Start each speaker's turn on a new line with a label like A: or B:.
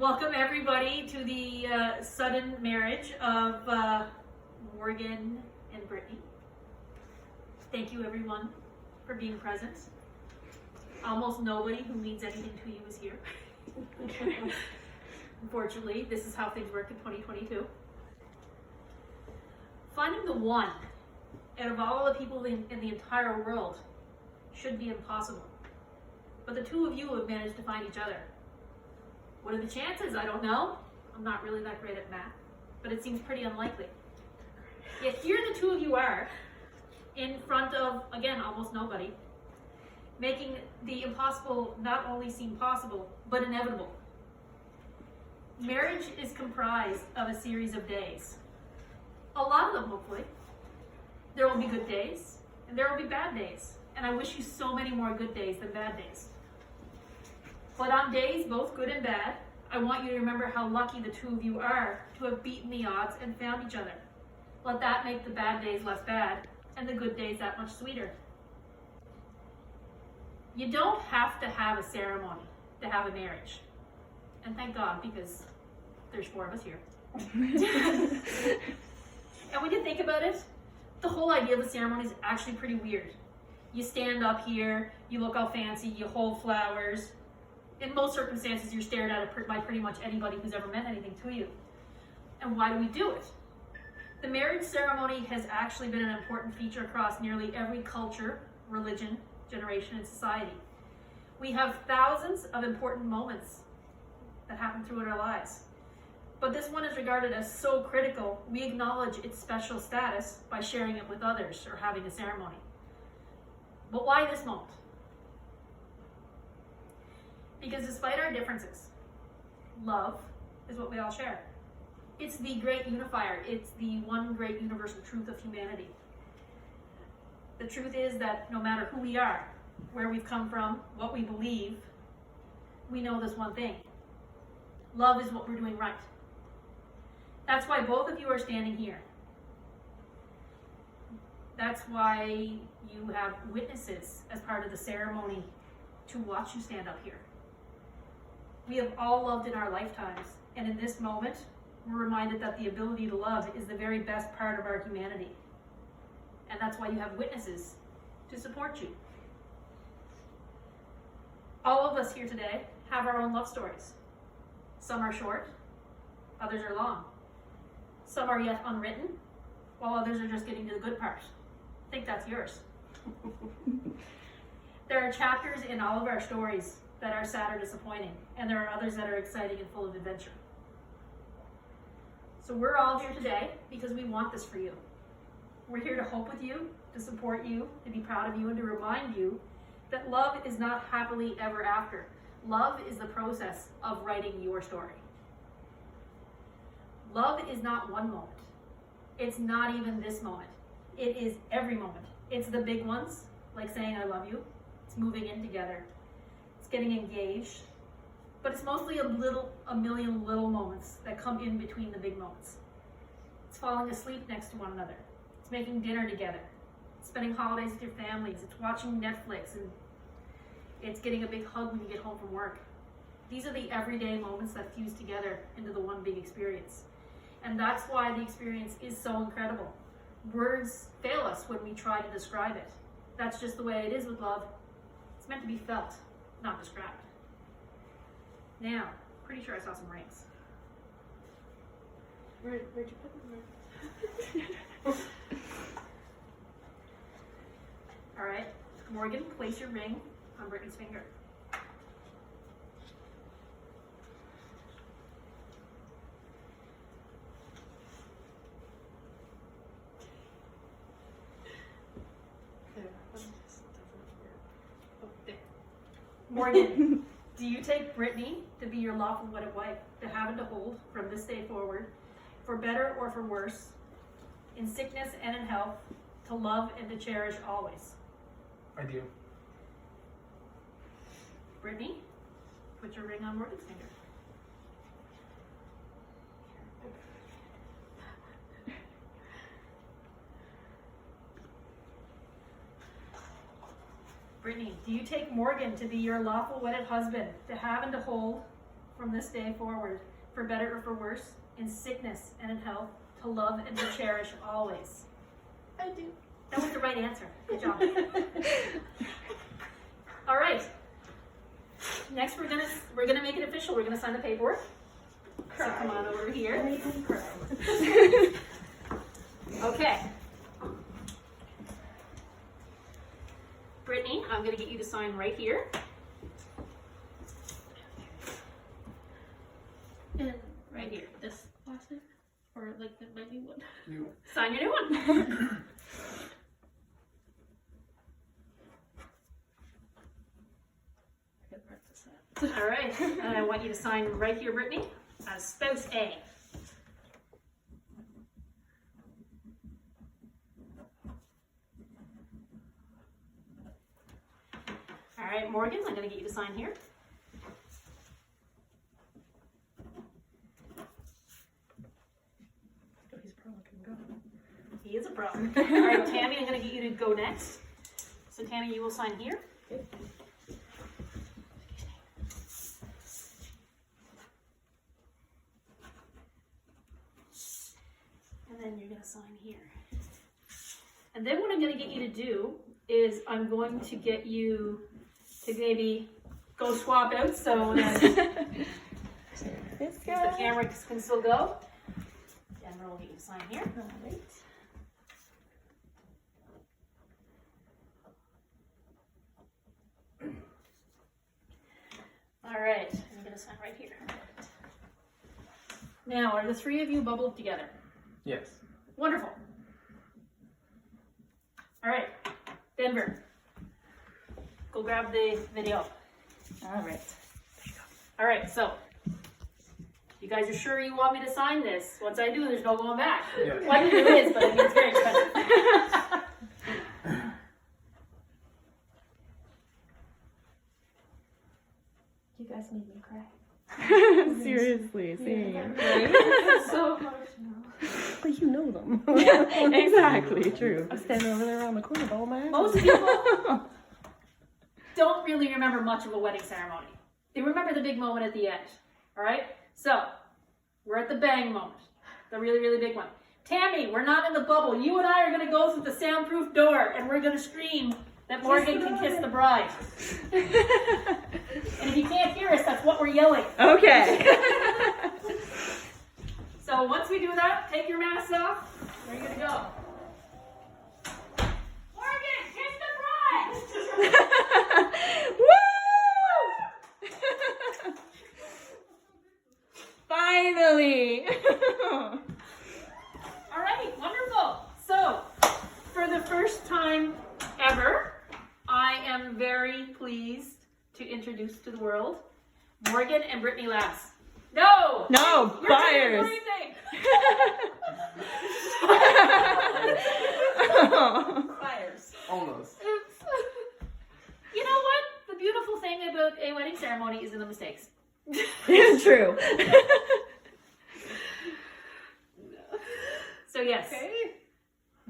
A: Welcome everybody to the sudden marriage of Morgan and Brittany. Thank you everyone for being present. Almost nobody who means anything to you is here. Unfortunately, this is how things work in 2022. Finding the one out of all the people in the entire world should be impossible. But the two of you have managed to find each other. What are the chances? I don't know. I'm not really that great at math, but it seems pretty unlikely. Yet here the two of you are, in front of, again, almost nobody, making the impossible not only seem possible, but inevitable. Marriage is comprised of a series of days. A lot of them, hopefully. There will be good days, and there will be bad days. And I wish you so many more good days than bad days. But on days, both good and bad, I want you to remember how lucky the two of you are to have beaten the odds and found each other. Let that make the bad days less bad, and the good days that much sweeter. You don't have to have a ceremony to have a marriage. And thank God, because there's 4 of us here. And when you think about it, the whole idea of a ceremony is actually pretty weird. You stand up here, you look all fancy, you hold flowers. In most circumstances, you're stared at by pretty much anybody who's ever meant anything to you. And why do we do it? The marriage ceremony has actually been an important feature across nearly every culture, religion, generation, and society. We have thousands of important moments that happen throughout our lives. But this one is regarded as so critical, we acknowledge its special status by sharing it with others or having a ceremony. But why this moment? Because despite our differences, love is what we all share. It's the great unifier. It's the one great universal truth of humanity. The truth is that no matter who we are, where we've come from, what we believe, we know this one thing. Love is what we're doing right. That's why both of you are standing here. That's why you have witnesses as part of the ceremony to watch you stand up here. We have all loved in our lifetimes, and in this moment, we're reminded that the ability to love is the very best part of our humanity. And that's why you have witnesses to support you. All of us here today have our own love stories. Some are short, others are long. Some are yet unwritten, while others are just getting to the good part. I think that's yours. There are chapters in all of our stories that are sad or disappointing, and there are others that are exciting and full of adventure. So we're all here today because we want this for you. We're here to hope with you, to support you, to be proud of you, and to remind you that love is not happily ever after. Love is the process of writing your story. Love is not one moment. It's not even this moment. It is every moment. It's the big ones, like saying I love you. It's moving in together. It's getting engaged. But it's mostly a million little moments that come in between the big moments. It's falling asleep next to one another. It's making dinner together. It's spending holidays with your families. It's watching Netflix, and it's getting a big hug when you get home from work. These are the everyday moments that fuse together into the one big experience. And that's why the experience is so incredible. Words fail us when we try to describe it. That's just the way it is with love. It's meant to be felt, not described. Now, pretty sure I saw some rings.
B: Where'd you put them?
A: All right, Morgan, place your ring on Brittany's finger. Morgan, do you take Brittany to be your lawful wedded wife, to have and to hold from this day forward, for better or for worse, in sickness and in health, to love and to cherish always?
C: I do.
A: Brittany, put your ring on Morgan's finger. Brittany, do you take Morgan to be your lawful wedded husband, to have and to hold, from this day forward, for better or for worse, in sickness and in health, to love and to cherish always.
B: I do.
A: That was the right answer. Good job. All right. Next, we're gonna make it official. We're gonna sign the paperwork. So come on over here. Okay. Brittany, I'm gonna get you to sign right here.
B: And
A: Right here.
B: this last name? Or like my new one?
C: You.
A: Sign your new one.
B: I gotta practice that.
A: All right. And I want you to sign right here, Brittany, as spouse A. All right, Morgan, I'm going to get you to sign here.
B: Oh, he's probably gonna go.
A: He is a pro. All right, Tammy, I'm going to get you to go next. So, Tammy, you will sign here.
B: Okay.
A: And then you're going to sign here. And then what I'm going to get you to do is I'm going to get you to maybe go swap out so that
B: This
A: the camera can still go. Denver will get you to sign here.
B: Alright.
A: All right, I'm going to sign right here. Now, are the three of you bubbled together?
C: Yes.
A: Wonderful. All right, Denver, go grab the video.
B: Alright.
A: All right, so you guys are sure you want me to sign this? Once I do, there's no going back.
C: Yeah.
A: Well, I mean, there is, but I mean, it's very expensive.
B: You guys made me cry.
D: Seriously, same.
B: So emotional.
D: But you know them.
A: Yeah.
D: Exactly, true. I'm standing over there around the corner, ball my
A: Most people don't really remember much of a wedding ceremony. They remember the big moment at the end. All right? So, we're at the bang moment. The really, really big one. Tammy, we're not in the bubble. You and I are going to go through the soundproof door and we're going to scream that Morgan can kiss the bride. And if you can't hear us, that's what we're yelling.
D: Okay.
A: So once we do that, take your mask off. We're going to go. Morgan, kiss the bride!
D: Woo! Finally!
A: All right, wonderful. So, for the first time ever, I am very pleased to introduce to the world Morgan and Brittany Lass. No!
D: No,
A: You're
D: buyers!
A: doing everything!
B: Fires.
C: Almost.
A: You know what? The beautiful thing about a wedding ceremony is in the mistakes.
D: True.
A: So yes,
B: Okay.